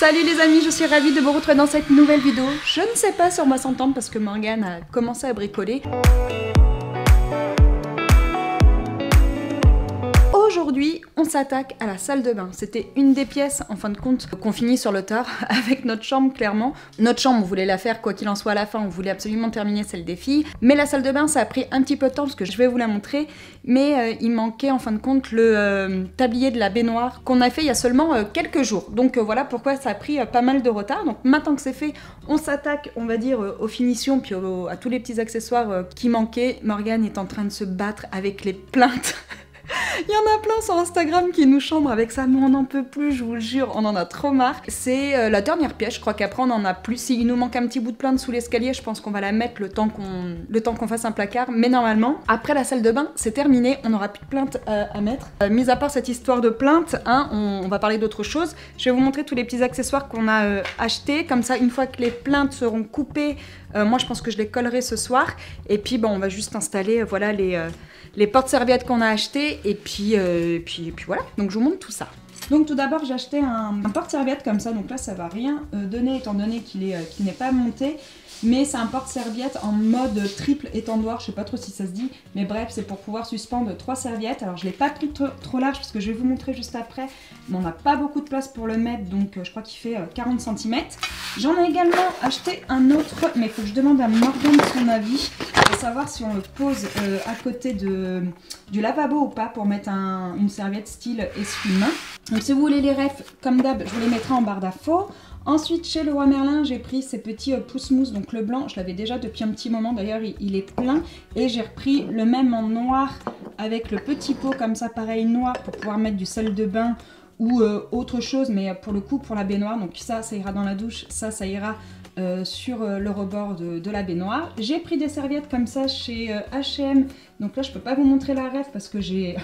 Salut les amis, je suis ravie de vous retrouver dans cette nouvelle vidéo. Je ne sais pas si on va s'entendre parce que Morgane a commencé à bricoler. Aujourd'hui, on s'attaque à la salle de bain. C'était une des pièces, en fin de compte, qu'on finit sur le tard avec notre chambre, clairement. Notre chambre, on voulait la faire, quoi qu'il en soit à la fin, on voulait absolument terminer celle des filles. Mais la salle de bain, ça a pris un petit peu de temps parce que je vais vous la montrer. Mais il manquait, en fin de compte, le tablier de la baignoire qu'on a fait il y a seulement quelques jours. Donc voilà pourquoi ça a pris pas mal de retard. Donc maintenant que c'est fait, on s'attaque, on va dire, aux finitions, puis à tous les petits accessoires qui manquaient. Morgane est en train de se battre avec les plaintes. Il y en a plein sur Instagram qui nous chambrent avec ça, mais on n'en peut plus, je vous le jure, on en a trop marre. C'est la dernière pièce, je crois qu'après on en a plus. S'il nous manque un petit bout de plainte sous l'escalier, je pense qu'on va la mettre le temps qu'on fasse un placard. Mais normalement, après la salle de bain, c'est terminé, on n'aura plus de plainte à mettre. Mis à part cette histoire de plainte, hein, on va parler d'autre chose. Je vais vous montrer tous les petits accessoires qu'on a achetés. Comme ça, une fois que les plaintes seront coupées, moi je pense que je les collerai ce soir. Et puis bon, on va juste installer voilà les porte-serviettes qu'on a achetées et puis voilà, donc je vous montre tout ça. Donc tout d'abord j'ai acheté un porte-serviette comme ça, donc là ça va rien donner étant donné qu'il n'est pas monté. Mais c'est un porte-serviette en mode triple étendoir, je sais pas trop si ça se dit, mais bref, c'est pour pouvoir suspendre 3 serviettes. Alors je l'ai pas pris trop large parce que je vais vous montrer juste après, mais on n'a pas beaucoup de place pour le mettre, donc je crois qu'il fait 40 cm. J'en ai également acheté un autre, mais il faut que je demande à Morgane son avis, pour savoir si on le pose à côté du lavabo ou pas, pour mettre une serviette style essuie-main. Donc si vous voulez les refs, comme d'hab, je vous les mettrai en barre d'infos. Ensuite, chez Leroy Merlin, j'ai pris ces petits pousse-mousse, donc le blanc, je l'avais déjà depuis un petit moment, d'ailleurs il est plein. Et j'ai repris le même en noir, avec le petit pot comme ça, pareil noir, pour pouvoir mettre du sel de bain ou autre chose, mais pour le coup, pour la baignoire. Donc ça ira dans la douche, ça ira sur le rebord de la baignoire. J'ai pris des serviettes comme ça chez H&M, donc là je peux pas vous montrer la ref parce que j'ai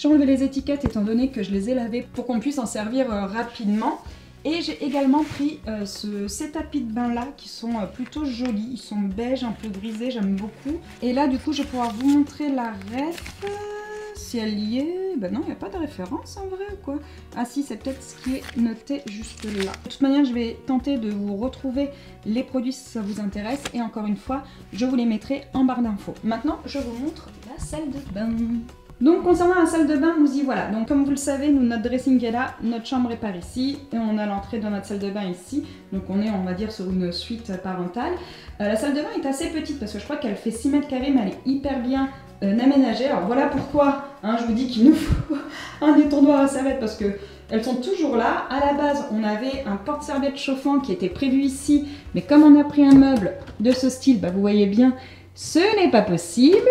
enlevé les étiquettes étant donné que je les ai lavées pour qu'on puisse en servir rapidement. Et j'ai également pris ces tapis de bain là qui sont plutôt jolis, ils sont beige, un peu grisés, j'aime beaucoup. Et là du coup je vais pouvoir vous montrer la ref, si elle y est. Ben non, il n'y a pas de référence en vrai ou quoi? Ah si, c'est peut-être ce qui est noté juste là. De toute manière je vais tenter de vous retrouver les produits si ça vous intéresse. Et encore une fois, je vous les mettrai en barre d'infos. Maintenant je vous montre la salle de bain. Donc concernant la salle de bain, nous y voilà. Donc comme vous le savez, notre dressing est là, notre chambre est par ici, et on a l'entrée de notre salle de bain ici. Donc on est, on va dire, sur une suite parentale. La salle de bain est assez petite parce que je crois qu'elle fait 6 mètres carrés, mais elle est hyper bien aménagée. Alors voilà pourquoi, hein, je vous dis qu'il nous faut un étendoir à serviettes parce que elles sont toujours là. À la base, on avait un porte-serviette chauffant qui était prévu ici, mais comme on a pris un meuble de ce style, bah, vous voyez bien, ce n'est pas possible.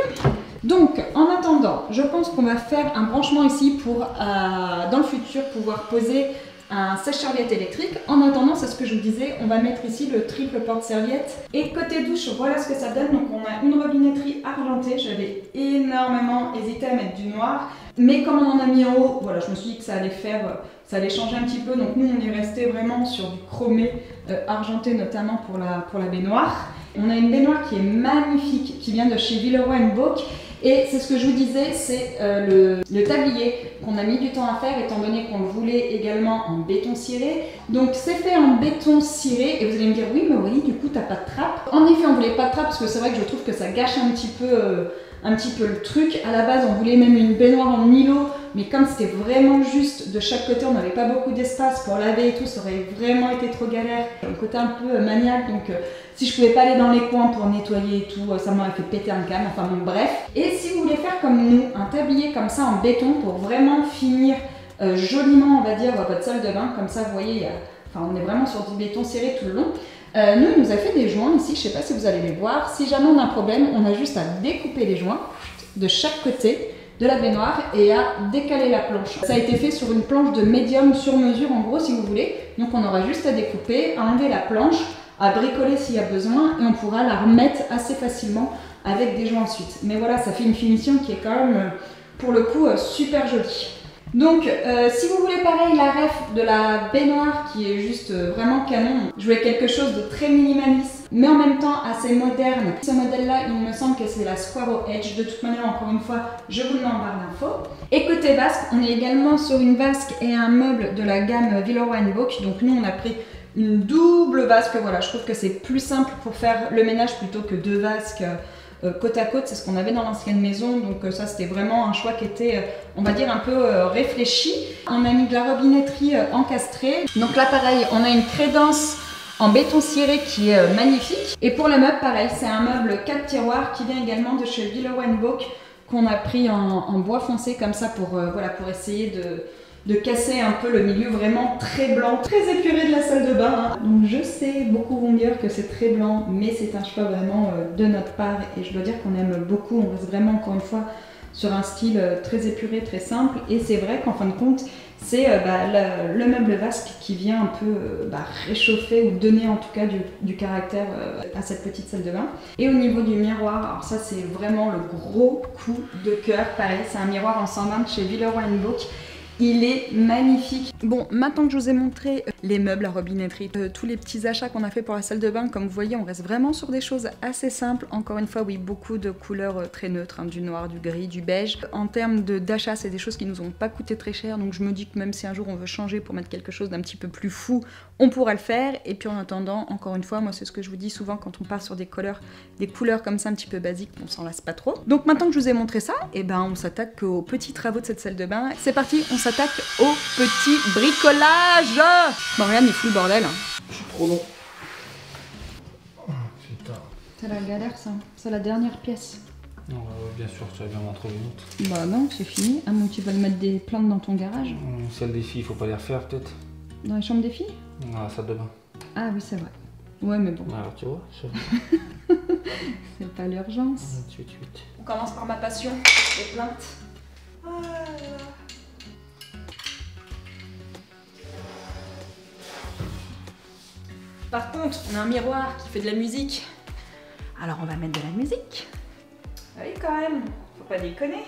Donc, en attendant, je pense qu'on va faire un branchement ici pour, dans le futur, pouvoir poser un sèche-serviette électrique. En attendant, c'est ce que je vous disais, on va mettre ici le triple porte-serviette. Et côté douche, voilà ce que ça donne. Donc, on a une robinetterie argentée. J'avais énormément hésité à mettre du noir. Mais comme on en a mis en haut, voilà, je me suis dit que ça allait changer un petit peu. Donc, nous, on est resté vraiment sur du chromé argenté, notamment pour la baignoire. On a une baignoire qui est magnifique, qui vient de chez Villeroy & Boch. Et c'est ce que je vous disais, c'est le tablier qu'on a mis du temps à faire étant donné qu'on le voulait également en béton ciré. Donc c'est fait en béton ciré et vous allez me dire oui mais oui du coup t'as pas de trappe. En effet on voulait pas de trappe parce que c'est vrai que je trouve que ça gâche un petit peu le truc. À la base on voulait même une baignoire en îlot, mais comme c'était vraiment juste de chaque côté, on n'avait pas beaucoup d'espace pour laver et tout, ça aurait vraiment été trop galère. Un côté un peu maniaque, donc si je pouvais pas aller dans les coins pour nettoyer et tout, ça m'aurait fait péter un câble, enfin bon bref. Et si vous voulez faire comme nous, un tablier comme ça en béton pour vraiment finir joliment, on va dire, votre salle de bain, comme ça vous voyez, on est vraiment sur du béton ciré tout le long. Nous, il nous a fait des joints ici, je sais pas si vous allez les voir. Si jamais on a un problème, on a juste à découper les joints de chaque côté de la baignoire et à décaler la planche. Ça a été fait sur une planche de médium sur mesure en gros si vous voulez. Donc on aura juste à découper, à enlever la planche, à bricoler s'il y a besoin et on pourra la remettre assez facilement avec des joints ensuite. Mais voilà, ça fait une finition qui est quand même pour le coup super jolie. Donc, si vous voulez pareil la ref de la baignoire qui est juste vraiment canon, je voulais quelque chose de très minimaliste, mais en même temps assez moderne. Ce modèle-là, il me semble que c'est la Squirrel Edge. De toute manière, encore une fois, je vous le mets en barre d'infos. Et côté vasque, on est également sur une vasque et un meuble de la gamme Villeroy & Boch. Donc nous, on a pris une double vasque. Voilà, je trouve que c'est plus simple pour faire le ménage plutôt que deux vasques côte à côte, c'est ce qu'on avait dans l'ancienne maison, donc ça c'était vraiment un choix qui était, on va dire, un peu réfléchi. On a mis de la robinetterie encastrée, donc là pareil, on a une crédence en béton ciré qui est magnifique. Et pour le meuble, pareil, c'est un meuble 4 tiroirs qui vient également de chez Villeroy & Boch, qu'on a pris en bois foncé comme ça pour, voilà, pour essayer de casser un peu le milieu vraiment très blanc, très épuré de la salle de bain. Hein. Donc je sais, beaucoup vont dire que c'est très blanc, mais c'est un choix vraiment de notre part et je dois dire qu'on aime beaucoup. On reste vraiment encore une fois sur un style très épuré, très simple. Et c'est vrai qu'en fin de compte, c'est le meuble vasque qui vient un peu réchauffer ou donner en tout cas du caractère à cette petite salle de bain. Et au niveau du miroir, alors ça c'est vraiment le gros coup de cœur. Pareil, c'est un miroir en 120 de chez Villeroy & Boch. Il est magnifique. Bon, maintenant que je vous ai montré les meubles, la robinetterie, tous les petits achats qu'on a fait pour la salle de bain, comme vous voyez, on reste vraiment sur des choses assez simples. Encore une fois, oui, beaucoup de couleurs très neutres, hein, du noir, du gris, du beige. En termes d'achat, c'est des choses qui nous ont pas coûté très cher, donc je me dis que même si un jour on veut changer pour mettre quelque chose d'un petit peu plus fou, on pourra le faire. Et puis en attendant, encore une fois, moi c'est ce que je vous dis souvent quand on part sur des couleurs comme ça un petit peu basiques, on s'en lasse pas trop. Donc maintenant que je vous ai montré ça, et ben on s'attaque aux petits travaux de cette salle de bain. C'est parti, on s'attaque au petit bricolage. Bon, regarde, il fout le bordel. C'est trop long. Oh, putain. C'est la galère ça, c'est la dernière pièce. Non, bien sûr, tu vas bien m'en trouver une autre. Bah non, c'est fini. Ah, mais tu vas le mettre des plantes dans ton garage. Celle des filles, il faut pas les refaire peut-être. Dans les chambres des filles? Dans la salle de bain. Ah oui, c'est vrai. Ouais, mais bon. Alors tu vois, c'est pas l'urgence. On commence par ma passion, les plaintes. Par contre, on a un miroir qui fait de la musique. Alors on va mettre de la musique. Ah oui, quand même, faut pas déconner.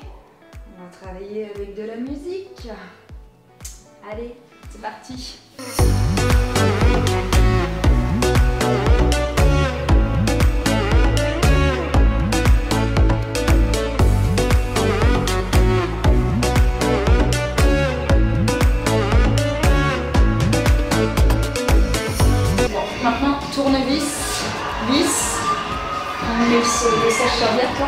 On va travailler avec de la musique. Allez, c'est parti. Maintenant, tournevis, vis, on met le sèche-serviette là.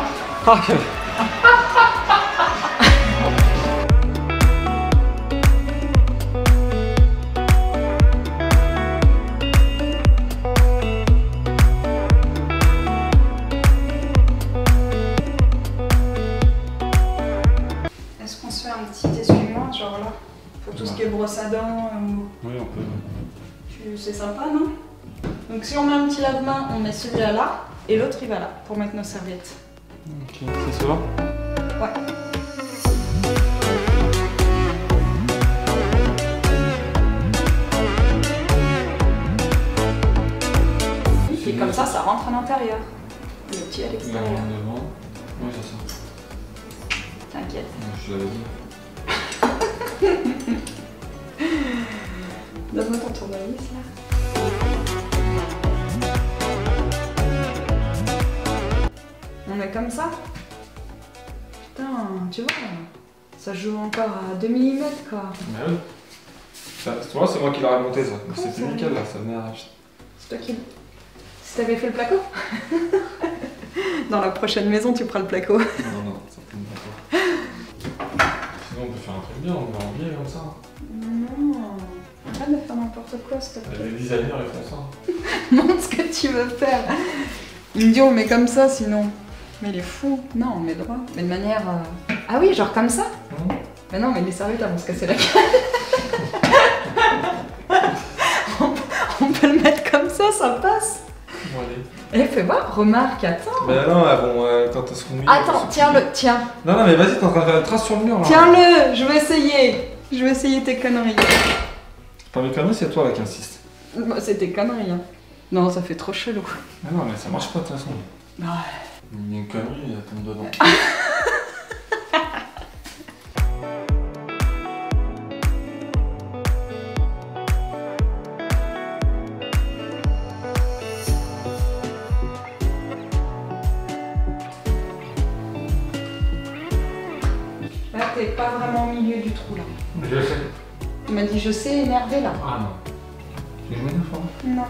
Est-ce qu'on se fait un petit essuie-moi, genre là, pour tout ce qui est brosse à dents Oui, on peut. C'est sympa, non? Donc si on met un petit lave-main, on met celui-là là, et l'autre il va là, pour mettre nos serviettes. Ok, c'est ça? Ouais. Et comme ça, ça rentre à l'intérieur. Le petit à l'extérieur. Oui, c'est ça. T'inquiète. Je l'avais dit. Donne-moi ton tournevis là. On est comme ça. Putain, tu vois, ça joue encore à 2 mm quoi. Mais oui. Tu vois, c'est moi qui l'ai remonté ça. C'était nickel là, ça venait à... C'est toi qui... Si t'avais fait le placo. Dans la prochaine maison, tu feras le placo. Non, ça peut pas. Sinon, on peut faire un truc bien, on va en biais comme ça. Non, arrête de faire n'importe quoi, s'il te plaît. Les designers, ils font ça. Montre ce que tu veux faire. Il me dit, on met comme ça sinon. Mais il est fou. Non, on met droit. Mais de manière... Ah oui, genre comme ça. Mais non, mais les serviettes, elles vont se casser la gueule. on peut le mettre comme ça passe. Bon, allez. Eh, fais voir, remarque, attends. Mais non, bon, quand elles seront mises... Attends, tiens-le, tiens. Non, mais vas-y, t'es en train de faire une trace sur le mur là. Tiens-le, je vais essayer. Je vais essayer tes conneries. Pas mes conneries, c'est toi là qui insiste. C'est tes conneries, hein. Non, ça fait trop chelou. Mais non, mais ça marche pas de toute façon. Ouais. Il y a une connerie, elle tombe dedans. t'es pas vraiment au milieu du trou là. Je sais. Il m'a dit je sais, énervé là. Ah non. Tu joues une fois? Non.